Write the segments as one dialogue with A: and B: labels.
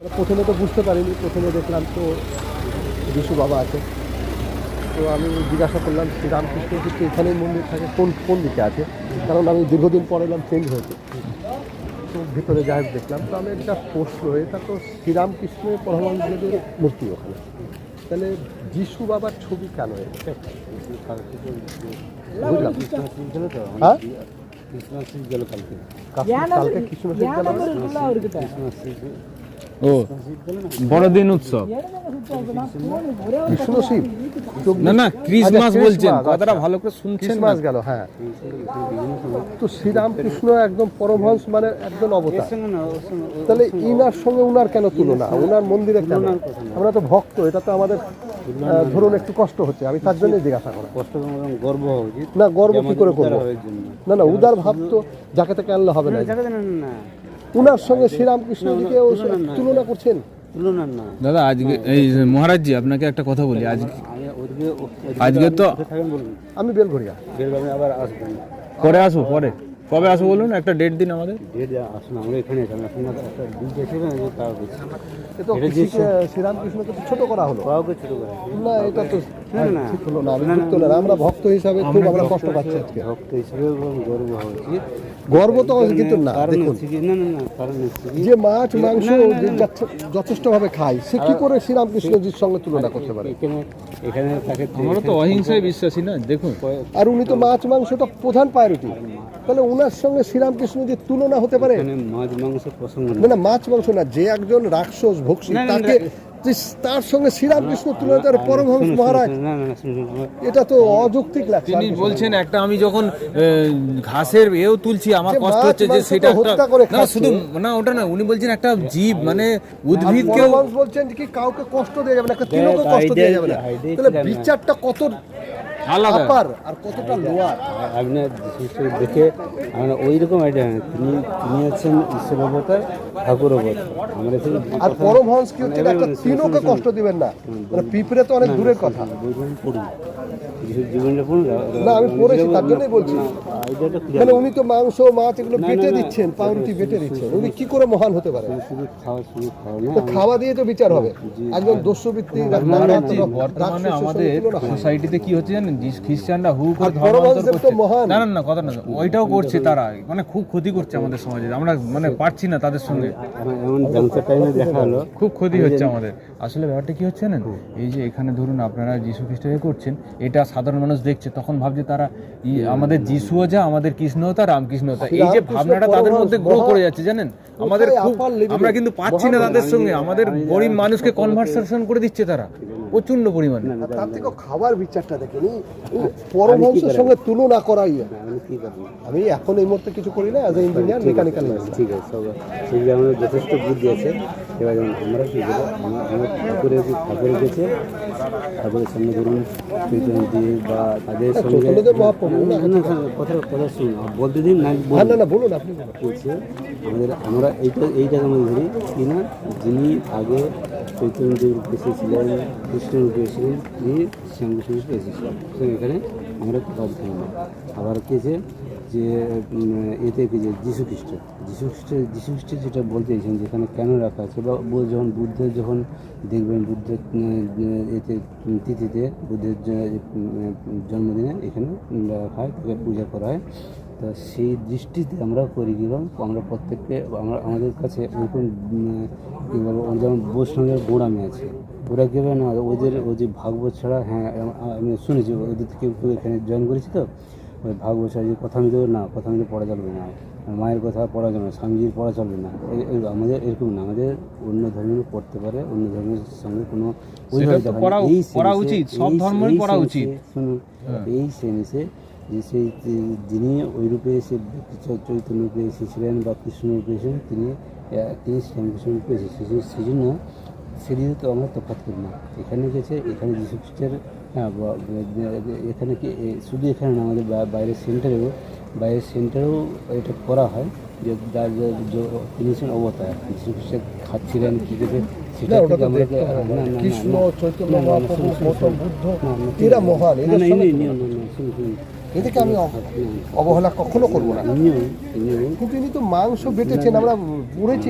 A: প্রথমে তো বুঝতে পারিনি, প্রথমে দেখলাম তো যিশু বাবা আছে। তো আমি জিজ্ঞাসা করলাম শ্রীরামকৃষ্ণ কিন্তু এখানেই মন্দির থাকে, কোন কোন দিকে আছে, কারণ আমি দীর্ঘদিন পরে এলাম, চেঞ্জ হয়েছে। তো ভিতরে যাই দেখলাম, তো আমি একটা প্রশ্ন, এটা তো শ্রীরামকৃষ্ণের পরমানন্দের মূর্তি ওখানে, তাহলে যিশু বাবার ছবি কেন এসেছে? বুঝলাম। হ্যাঁ, কালকে কৃষ্ণ
B: ও বড়দিন উৎসব
A: কৃষ্ণ শিব
B: না না ক্রিসমাস বলছেন, কথাটা ভালো করে শুনছেন।
A: ক্রিসমাস গেল, হ্যাঁ। তো শ্রীরামকৃষ্ণ একদম পরমহংস, মানে একজন অবতার, তাহলে ইনার সঙ্গে উনার কেন তুলনা, উনার মন্দিরে কেন? আমরা তো ভক্ত, এটা তো আমাদের ধরুন একটু কষ্ট হচ্ছে, আমি তার জন্য জিজ্ঞাসা করা।
C: কষ্ট গর্ব হওয়া উচিত
A: না, গর্ব কি করে করবো? না না, উদার ভাব তো যাকে তাকে আনলে হবে না। উনার সঙ্গে শ্রীরামকৃষ্ণজিকে তুলনা করছেন?
C: তুলনা না
B: দাদা, আজকে এই মহারাজজি আপনাকে একটা কথা বলি, আজকে তো
A: আমি বেলঘরিয়া
C: আবার আসবেন,
B: পরে আসবো, পরে কবে আসবো বলুন, একটা ডেট দিন আমাদের।
C: আসুন, আমরা এখানে একটা দিন দেখাবেন, তাও
A: এটা শ্রীরামকৃষ্ণকে তো ছোট করা হলো,
C: কাউকে ছোট করে
A: না, এটা তো ঠিক হলো না। আমি যুক্ত না, আমরা ভক্ত হিসাবে খুব আমরা কষ্ট পাচ্ছি আজকে।
C: ভক্ত হিসেবে গর্ব হওয়া উচিত।
A: গর্ব তো কিন্তু না, দেখুন
C: না কারণ
A: যে মাছ মাংস যথেষ্টভাবে খায়, সে কি করে শ্রীরামকৃষ্ণজির সঙ্গে তুলনা করতে পারে?
C: এখানে তাকে
B: আমরা তো অহিংসায় বিশ্বাসী না, দেখুন।
A: আর উনি তো মাছ মাংসটা প্রধান প্রায়োরিটি, তাহলে উনার সঙ্গে শ্রীরামকৃষ্ণজির তুলনা হতে পারে?
C: মাছ মাংস প্রসঙ্গ
A: না, মাছ মাংস না, যে একজন রাক্ষস ভক্ষী, তাকে তার সঙ্গে শ্রীরামকৃষ্ণ তুলনা করে পরমহংস মহারাজ, এটা তো অযৌক্তিক লাগছে।
B: তিনি বলছেন একটা, আমি যখন ঘাসের এও তুলছি, আমার কষ্ট হচ্ছে যে সেটা না, শুধু না ওটা না, উনি বলছেন একটা জীব, মানে উদ্ভিদকে
A: বলছেন কি কাউকে কষ্ট দেওয়া যাবে না, একটা তিলকে কষ্ট দেওয়া যাবে না, তাহলে বিচারটা কত
B: আলাদা
A: আর কতটা লোয়ার
C: আপনার দেখে আমরা ওই রকম আইডিয়া নেই। তিনি আছেন ঈশ্বর অবতার, ঠাকুর অবতার। আমরা
A: আর পরমহংস কি হচ্ছে, একটা তিলকে কষ্ট দিবেন না, মানে পিঁপড়ে তো অনেক দূরের কথা।
C: জীবনটা পড়ুন
A: না, আমি পড়েছি, তার জন্যই বলছি। মানে উনি তো মাংস মাছ এগুলো বেটে দিচ্ছেন, পাউরুটি বেটে দিচ্ছেন, উনি কি করে মহান হতে পারে? খাওয়া দিয়ে তো বিচার হবে, একজন দস্যুবৃত্তি।
B: বর্তমানে আমাদের সোসাইটিতে কি হচ্ছে জানেন, খ্রিস্টানরা হু করে ধর্মান্তর করছে, না না না কথা না, ওইটাও করছে তারা, মানে খুব ক্ষতি করছে আমাদের সমাজে, আমরা মানে পারছি না তাদের সঙ্গে, খুব ক্ষতি হচ্ছে আমাদের। আসলে ব্যাপারটা কি হচ্ছে না, এই যে এখানে ধরুন আপনারা যীশু খ্রিস্টকে করছেন, এটা সাধারণ মানুষ দেখছে, তখন ভাবছে তারা আমাদের যিশুও যা, আমাদের কৃষ্ণও তা, রামকৃষ্ণও তা, এই যে ভাবনাটা তাদের মধ্যে গ্রো করে যাচ্ছে জানেন। আমাদের আমরা কিন্তু পাচ্ছি না তাদের সঙ্গে, আমাদের গরিব মানুষকে কনভারসেশন করে দিচ্ছে তারা প্রচন্ড পরিমাণে।
A: তার থেকে খাবার বিচারটা দেখেনি, পরমহংসের সঙ্গে তুলনা করাই। আমি এখন এই মুহূর্তে কিছু করি না, as a engineer, mechanical line.
C: ঠিক আছে, সেগুলো আমাদের যথেষ্ট বুদ্ধি আছে। এবার যেমন আমরা কী করবো, ঠাকুরের গেছে, ঠাকুরের সামনে ধরুন দিয়ে বা তাদের সঙ্গে কথা শুনুন, বলতে দিন না,
A: বলুন আপনি।
C: বলছে আমরা এইটাকে আমরা ধরি কি না, যিনি আগে চৈতন্যদেব এসেছিলেন, কৃষ্ণের রূপে এসেছিলেন, তিনি শ্যামকৃষ্ণ রূপে এসেছিলেন, তো এখানে আমরা বাদ দিই না। আবার কেছে যে এতে কি যে যীশু খ্রিস্ট যেটা বলতে চাইছেন, যেখানে কেন রাখা আছে, বা যখন বুদ্ধের যখন দেখবেন, বুদ্ধের এতে তিথিতে, বুদ্ধের জন্মদিনে এখানে রাখা হয়, তাকে পূজা করা হয়। তা সেই দৃষ্টিতে আমরা করি গেলাম, আমরা প্রত্যেককে আমাদের কাছে ওরকম কী বলবো, যেমন বৈষ্ণবের গোড়ামি আছে, ওরা কী হবে না, ওই যে ভাগবত ছাড়া, হ্যাঁ আমি শুনেছি ওদের থেকে এখানে জয়েন করেছি, তো ওই ভাগবত ছাড়া যে কথা মিলে না, কথা মিলে পড়া চলবে না, মায়ের কথা পড়া যাবে না, স্বামীজির পড়া চলবে না, আমাদের এরকম না, আমাদের অন্য ধর্মের পড়তে পারে, অন্য ধর্মের সঙ্গে কোনো শুনুন, এই সেন্সে যে সেই যিনি ওই রূপে এসে চৈতন্য রূপে এসেছিলেন বা কৃষ্ণ রূপে এসেছিলেন, তিনি শ্যামকৃষ্ণ রূপে এসেছিলেন, সেই জন্য সেদিকে তো আমরা তফাৎ করি না। এখানে গেছে, এখানে যীশু খ্রিস্টের, হ্যাঁ, এখানে কি শুধু এখানে না, আমাদের বাইরের সেন্টারেও এটা করা হয়, যে তিনি ছিলেন অবতার, যীশু খ্রিস্টের খাচ্ছিলেন কী করে সেটা
A: না ওটা
C: থেকে
A: তো
C: আমরা
A: দেখতে হবে না।
C: না, না,
A: কৃষ্ণ
C: না,
A: চৈতন্য
C: না, না, না,
A: মহাপ্রভু
C: শুনুন,
A: গৌতম
C: শুনুন,
A: বুদ্ধ
C: না, না,
A: এরা মহান
C: না,
A: এদের
C: না,
A: সঙ্গে
C: নিও না, না, শুনুন, শুনুন।
A: এদেরকে আমি অবহেলা কখনো করবো না
C: নিও, নিও।
A: কিন্তু ইনি তো মাংস বেটেছেন আমরা পড়েছি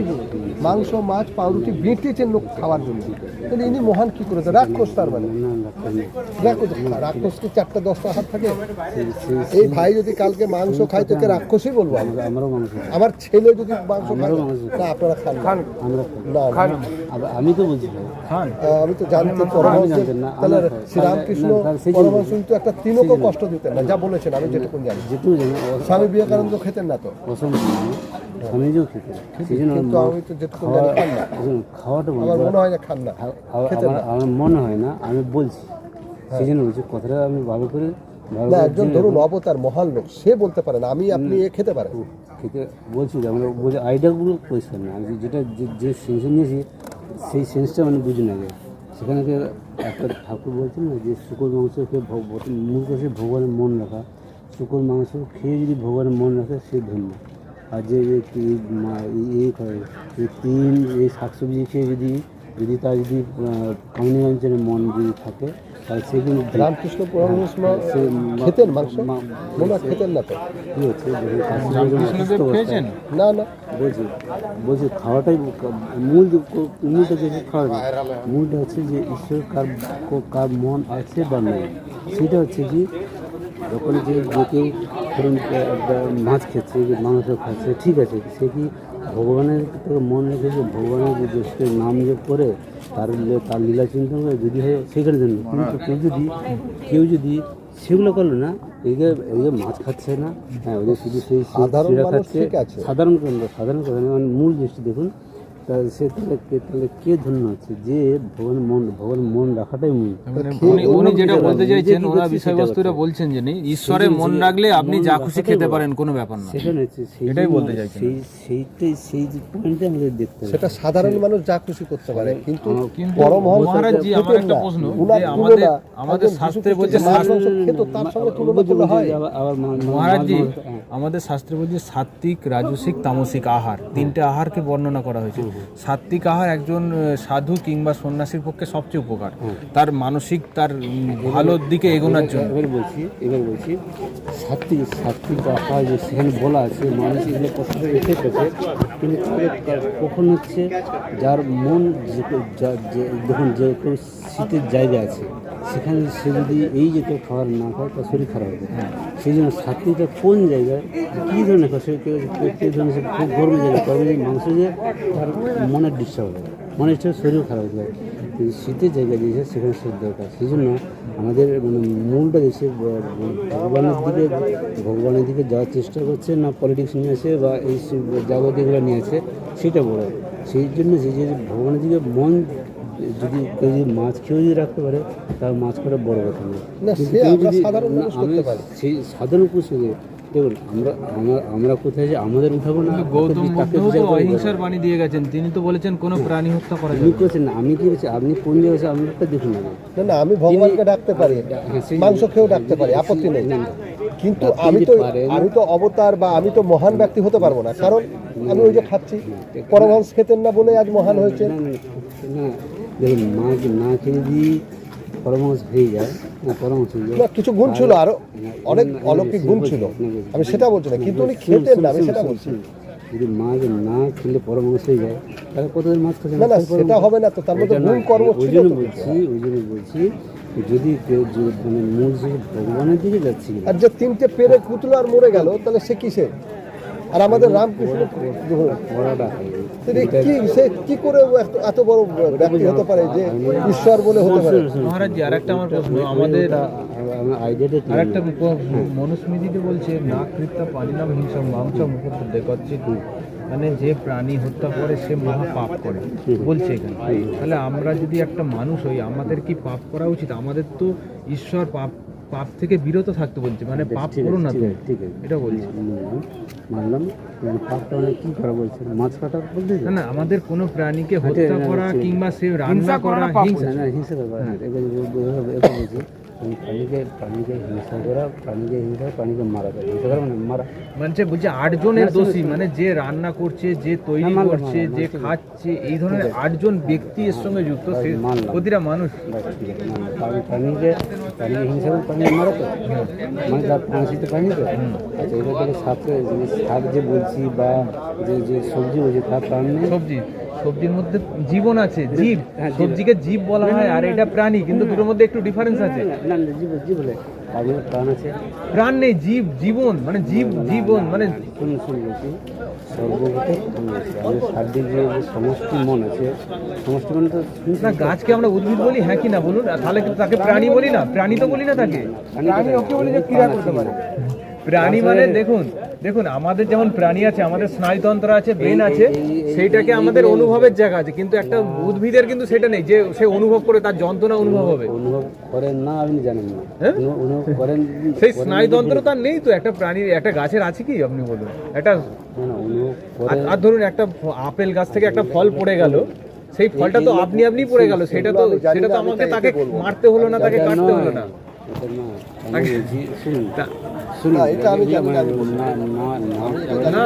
A: মাংস মাছ পাউরুটি বেটেছেন লোক খাওয়ার জন্য তাহলে ইনি মহান কি করেছে রাক্ষস তার মানে
C: না, ডাক্তার না।
A: রাক্ষস রাক্ষসকে 4টা 10টা হাত থাকে
C: সেই-
A: এই ভাই যদি কালকে মাংস খায় তোকে রাক্ষসই বলবো আমি।
C: আমরাও মানুষ আছি।
A: আমার ছেলে যদি মাংস খায়
C: আমারও মাংস
A: না আপনারা খান না।
C: আমরা
A: না না,
C: আমি তো বলছি ভাই।
B: খান
A: আমি তো জানতে পরমাংশ
C: জানতেন না,
A: তাহলে
C: আমার-
A: শ্রীরামকৃষ্ণ
C: না, তাহলে সেই জন্য-
A: পরমাংশ কিন্তু একটা তিনকেও কষ্ট দিতেন না যা বলেছেন আমি যেটুকুন জানি
C: যেটুকু জানি
A: স্বামী বিবেকানন্দ খেতেন না তো
C: অসম্ভব স্বামীজিও খেতে সেই জন্য
A: কিন্তু আমি তো যেটুকুন জানি খান না
C: খাওয়াটা
A: আমার
C: বলবো
A: মনে হয় না খান না খেতেন না
C: আমার মনে হয় না আমি বলছি সেই জন্য বলছি কথাটা আমি ভালো করে
A: না একজন ধরুন অবতার মহান লোক সে বলতে পারেন আমি আপনি এ খেতে পারেন
C: খেতে বলছি যে আমরা বলছি আইডিয়াগুলো পরিষ্কার না আমি যেটা যে সেন্স নিয়েছি সেই সেন্সটা মানে বুঝি না যায় সেখানে একটা ঠাকুর বলছেন না যে শুকর মাংস খেয়ে মূল করে ভগবানের মন রাখা শুকর মাংস খেয়ে যদি ভগবানের মন রাখে সে ধন্য আর যে এই তিন এই শাকসবজি খেয়ে যদি তার যদি কামনি অঞ্চলের মন যদি থাকে তাহলে সে কিন্তু
A: রামকৃষ্ণ পরমহংস
C: সে
A: খেতেন মাংস মনে হয় খেতেন না তো
C: কী হচ্ছে যখন
B: কৃষ্ণদেব খেয়েছেন
A: না না
C: বলছি খাওয়াটাই মূলটা যে খাওয়া মূলটা হচ্ছে যে ঈশ্বর কার মন আছে বা নেই সেটা হচ্ছে কি যখন যে কেউ ধরুন মাছ খেচ্ছে মাংস খাচ্ছে ঠিক আছে সে কি ভগবানের থেকে মন রেখেছে ভগবানের যে নাম যে করে তার লীলা চিন্তন করে যদি হয় সেখানে জন্য কিন্তু কেউ যদি সেগুলো করলো না এই মাছ খাচ্ছে না হ্যাঁ ওদের শুধু সেই
A: সাধারণ
C: শিরা
A: মানুষ
C: খাচ্ছে
A: ঠিক আছে।
C: সাধারণ কথা মানে মূল জিনিসটি দেখুন তা সে তাহলে কে ধন্য হচ্ছে যে ভগবানের মন রাখাটাই মূল
B: উনি যেটা বলতে চাইছেন
C: নিজে কি
B: ওরা
C: করছে
B: বিষয়বস্তুটা
C: সেটা
B: বলছেন যে নেই ঈশ্বরে মন রাখলে আপনি যা খুশি খেতে পারেন কোনো ব্যাপার না
C: সেখানে হচ্ছে
B: এটাই বলতে চাইছেন।
C: সেই পয়েন্টটা আমাদের দেখতে হবে
A: সেটা সাধারণ মানুষ যা খুশি করতে পারে কিন্তু
B: কিন্তু
A: পরমহংস
B: মহারাজজি আমার
A: খেতেন
B: একটা
A: না।
B: প্রশ্ন
A: উনার
B: যে
A: তুলনা
B: আমাদের
A: একজন
B: শাস্ত্রে
A: যীশু
B: বলছে
A: খ্রিস্ট মাছ মাংস খেত তার সঙ্গে তুলনা করলে হয়
C: আবার
B: মহারাজজি আমাদের শাস্ত্রে বলছে সাত্বিক রাজসিক তামসিক আহার তিনটে আহারকে বর্ণনা করা হয়েছে সাত্বিক আহার একজন সাধু কিংবা সন্ন্যাসীর পক্ষে সবচেয়ে উপকার তার মানসিক তার ভালোর দিকে এগোনোর জন্য
C: এবার বলছি সাত্বিক আহার যে সেখানে বলা আছে মানুষ এগুলো পছন্দ এফেক্ট আছে কিন্তু কখন হচ্ছে যার মন দেখুন যে কেউ শীতের জায়গা আছে সেখানে সে যদি এই যে কেউ খাবার না খায় তার শরীর খারাপ হবে সেই জন্য সাত্বিকটা কোন জায়গায় কী ধরনের খায় কেউ ধরনের সে খুব গরমের জায়গায় মাংস যে তার মনের ডিস্টার্ব হবে মনের ডিস্টার্ব শরীর খারাপ হতে পারে কিন্তু শীতের জায়গায় দিয়েছে সেখানে শীত দরকার সেই জন্য আমাদের মানে মূলটা দেশে ভগবানের দিকে যাওয়ার চেষ্টা করছে না পলিটিক্স নিয়ে আসে বা এই যাবতীয়গুলো নিয়ে আসে সেটা বড় সেই জন্য যে ভগবানের দিকে মন যদি কেউ যদি মাছ খেয়েও যদি রাখতে পারে তার মাছ করা বড় কথা নয়
A: না,
C: কিন্তু
A: সে
C: কেউ
A: আমরা
C: যদি
A: সাধারণ মানুষ করতে পারি।
C: সেই সাধারণ পুরুষ দেখুন আমরা কোথায় যে আমাদের উঠাবো না
B: গৌতম
C: তাকে
B: বুদ্ধ
C: বিচার
B: তো
C: করবো।
B: অহিংসার বাণী দিয়ে গেছেন তিনি তো বলেছেন কোনো প্রাণী হত্যা করা
C: আপনি
B: যাবে না।
C: করছেন না আমি কি বলছি আপনি কোন জায়গায় আছেন আপনারটা দেখুন না
A: না আমি ভগবানকে ডাকতে পারি
C: হ্যাঁ, সেই-
A: মাংস খেয়েও ডাকতে পারি আপত্তি নেই কিন্তু
C: ডাকতে
A: আমি
C: যদি
A: তো
C: পারেন।
A: আমি তো অবতার বা আমি তো মহান ব্যক্তি হতে পারবো না কারণ আমি ওই যে খাচ্ছি পরমহংস খেতেন না বলে আজ মহান হয়েছে
C: না দেখুন মাছ না খেয়ে যদি পরামর্শ হয়ে যায় না পরামর্শ হয়ে যায়
A: না কিছু গুণ ছিল আরো অনেক অলৌকিক গুণ ছিল আমি সেটা বলছি না কিন্তু উনি খেতেন না আমি সেটা বলছি
C: যদি মাছ না খেলে পরামর্শ হয়ে যায় তাহলে কতদিন মাছ খাচ্ছে
A: না না সেটা হবে না তো তার মধ্যে গুণ কর্ম
C: ওই
A: ছিল
C: জন্য
A: তো।
C: বলছি যদি কেউ মানে মূল যে ভগবানের দিকে যাচ্ছে
A: আর যে তিনটে পেরে কুতলো আর মরে গেল তাহলে সে কিসে আর আমাদের রামকৃষ্ণ
C: পড়াটা
A: কি সে কি করে এত বড় ব্যক্তি হতে পারে যে ঈশ্বর বলে হতে পারে
B: মহারাজজি আরেকটা আমার প্রশ্ন আমাদের
C: আইডিয়াটা
B: আরেকটা মনুস্মৃতিতে বলছে না কৃত্য পালিনাম হিংসা মাংস মুখে করছে মানে যে প্রাণী হত্যা করে সে মহা পাপ করে বলছে এখানে তাহলে আমরা যদি একটা মানুষ হই আমাদের কি পাপ করা উচিত আমাদের তো ঈশ্বর পাপ থেকে বিরত থাকতে বলছে মানে পাপ করো না তুমি
C: ঠিক আছে
B: এটা বলছে
C: মানলাম পাপটা অনেক কী করা বলছে মাছ কাটা বলতে
B: না না আমাদের কোনো প্রাণীকে হত্যা করা কিংবা সে রান্না করা হিংসা
C: না হিংসা ব্যাপার হ্যাঁ এটা বলছি প্রাণীকে হিংসা করা, প্রাণীকে মারা যায়, হিংসা করা মানে মারা।
B: মানে বলছে 8 জনের দোষী, মানে যে রান্না করছে, যে তৈরি
C: মানলাম,
B: করছে, যে খাচ্ছে, এই ধরনের 8 জন ব্যক্তি এর সঙ্গে যুক্ত, সে
C: মানলাম।
B: প্রতিটা মানুষ।
C: বাস, ঠিক আছে, মানলাম। কারণ প্রাণীকে হিংসা করে প্রাণীকে মারা তো, মানে তার প্রাণশীত প্রাণী তো। আচ্ছা, এবার তাহলে শাক যে বলছি বা যে সবজি বলছি তার প্রাণ নেই।
B: সবজির মধ্যে জীবন আছে, জীব।
C: হ্যাঁ, জীব।
B: সবজিকে জীব বলা হয় আর এটা প্রাণী, কিন্তু দুটোর মধ্যে একটু ডিফারেন্স আছে।
C: না জীব বলে তাদের প্রাণ আছে।
B: প্রাণ নেই, জীবন মানে জীবন মানে
C: শুনুন বলছি, সর্বভূতে প্রাণ আছে। আমাদের সার্বিক যে সমষ্টি মন আছে, সমষ্টি মন তো
B: না, গাছকে আমরা উদ্ভিদ বলি, হ্যাঁ কি না বলুন? আর তাহলে কিন্তু তাকে প্রাণী বলি না, প্রাণী তো বলি না তাকে।
C: প্রাণী ওকে বলে যে ক্রিয়া করতে পারে।
B: প্রাণী মানে দেখুন আমাদের যেমন প্রাণী আছে, আমাদের স্নায়ুতন্ত্র আছে, ব্রেন আছে, সেইটাকে আমাদের অনুভবের জায়গা আছে, কিন্তু একটা উদ্ভিদের কিন্তু সেটা নেই যে সে অনুভব করে, তার যন্ত্রণা অনুভব হবে।
C: অনুভব করেন না, আপনি জানেন না।
B: হ্যাঁ?
C: অনুভব করেন
B: সেই স্নায়ুতন্ত্র তার নেই তো। একটা প্রাণীর, একটা গাছের আছে কি আপনি বলুন? একটা
C: না, অনুভব করেন।
B: আর ধরুন একটা আপেল গাছ থেকে একটা ফল পড়ে গেল, সেই ফলটা তো আপনি পড়ে গেল, সেটা তো আমাকে তাকে মারতে হলো না, তাকে কাটতে হলো না।
C: এটা না, আমি বলছি, শুনুন
B: তা-
C: শুনুন,
A: এটা আমি জানি না, আমি বলবো।
B: না,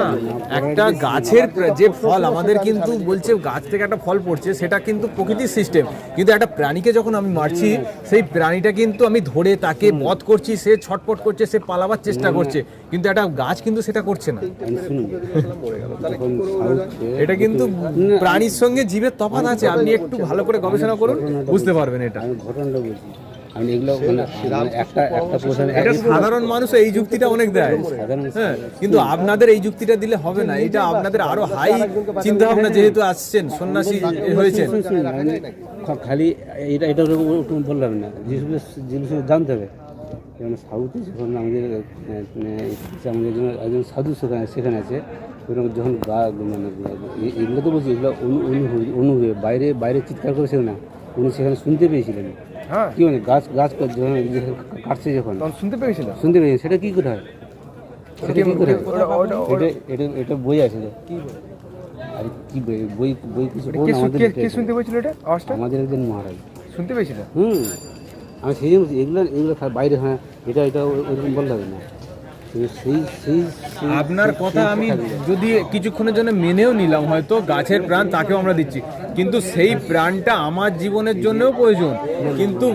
B: একটা গাছের যে ফল আমাদের কিন্তু বলছে, গাছ থেকে একটা ফল পড়ছে, সেটা কিন্তু প্রকৃতির সিস্টেম। কিন্তু একটা প্রাণীকে যখন আমি মারছি, সেই প্রাণীটা কিন্তু আমি ধরে তাকে বধ করছি, সে ছটপট করছে, সে পালাবার চেষ্টা করছে, কিন্তু একটা গাছ কিন্তু সেটা করছে না।
C: শুনুন, যখন সাউথে
B: এটা কিন্তু প্রাণীর সঙ্গে জীবের তফাৎ আছে। আপনি একটু ভালো করে গবেষণা করুন, বুঝতে পারবেন এটা।
C: আমি ঘটনাটা বলছি, আমি এগুলো মানে একটা প্রশ্ন
B: এটা সাধারণ মানুষ এই যুক্তিটা অনেক দেয়,
C: সাধারণ
B: হ্যাঁ, কিন্তু আপনাদের এই যুক্তিটা দিলে হবে না। এটা আপনাদের আরো হাই চিন্তা ভাবনা, যেহেতু আসছেন, সন্ন্যাসী হয়েছেন।
C: খালি এটা ওটা বললাম না, জিনিস জানতে হবে। যেমন সাউথে যখন আমাদের একজন সাধু সেখানে আছে, যখন মানে এগুলো তো বলছি, এগুলো অনুভবে বাইরে চিৎকার করেছিল না, উনি সেখানে শুনতে পেয়েছিলেন।
B: হ্যাঁ,
C: কি মানে গাছ যখন কাটছে, যখন
B: শুনতে পেয়েছিলাম।
C: সেটা কি করে হয়? সেটা কি করে হয়? এটা বই আছে কি? আর কি বই কিছু
B: শুনতে পেয়েছিল এটা আওয়াজটা?
C: আমাদের একজন মহারাজ
B: শুনতে পেয়েছিল।
C: আমি সেই জন্য এগুলো বাইরে, হ্যাঁ, এটা ওরকম বলতে হবে না।
B: আপনার কথা আমি যদি কিছুক্ষণের জন্য মেনেও নিলাম, হয়তো গাছের প্রাণ তাকেও আমরা দিচ্ছি, কিন্তু সেই প্রাণটা আমার জীবনের জন্যও প্রয়োজন। কিন্তু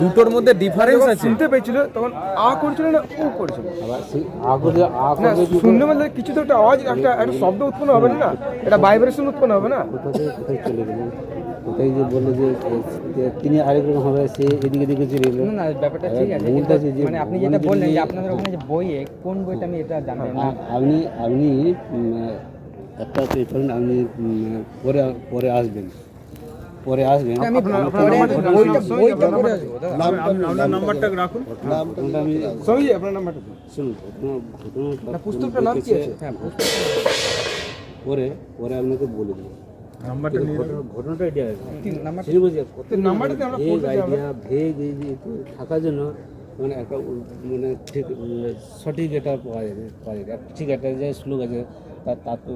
B: দুটোর মধ্যে ডিফারেন্স আছে।
D: শুনতে পেয়েছিল তখন করেছিল না ও করেছিল?
C: আবার সেই আগে
D: শুনতে পেলে কিছু তো একটা আওয়াজ, একটা শব্দ উৎপন্ন হবে না, এটা ভাইব্রেশন উৎপন্ন হবে না।
C: কোথায় চলে গেলেন? কোথায় যে বললো যে তিনি আরেক রকম হবে, সে এদিকে চলে গেলেন।
E: না, ব্যাপারটা ঠিক আছে,
C: মূলটা যে
E: মানে আপনি যেটা বললেন যে আপনাদের ওখানে যে বইয়ে, কোন বইটা আমি এটা জানতাম না।
C: আপনি একটা করেন, আপনি পরে আসবেন।
E: আমি বইটা পড়ে আসবো দাদা।
B: আপনার নাম্বারটা রাখুন।
C: ঘটনাটা আমি
D: সহি আপনার নাম্বারটা দিন।
C: শুনুন, ঘটনাটা
D: পুস্তকটার নাম কি আছে?
E: হ্যাঁ,
C: পরে আপনাকে বলে দেবো।
B: নাম্বারটা নিয়ে
C: ঘটনাটা এটা
E: নাম্বার
D: নাম্বারটাতে আমরা পড়তে যাবো।
C: ভেগ থাকার জন্য মানে একটা মানে ঠিক সঠিক এটা পাওয়া যাবে। ঠিক একটা যে শ্লোক আছে, তার তো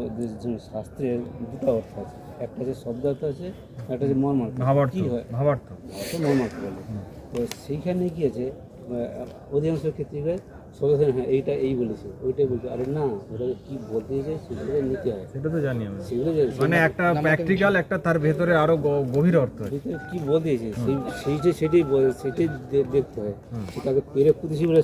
C: শাস্ত্রের দুটো অর্থ আছে, একটা যে শব্দ অর্থ আছে, একটা যে মর্মার্থ।
B: ভাবার্থ,
C: কি হয়
B: ভাবার্থ।
C: মর্মার্থ বলে। তো সেইখানে কি আছে, অধিকাংশ ক্ষেত্রে হয় সবাই, হ্যাঁ এইটা এই বলেছে, ওইটাই বলছে, আরে না, ওটা কি বলতে চাই সেগুলো নিতে হয়,
B: সেটা তো জানি আমি।
C: সেগুলো
B: মানে একটা প্র্যাকটিক্যাল, একটা তার ভেতরে আরো গভীর অর্থ আছে।
C: কি বলতে চাইছে সেটাই দেখতে হয়। সেটাকে পেরে পুঁতেছি বলে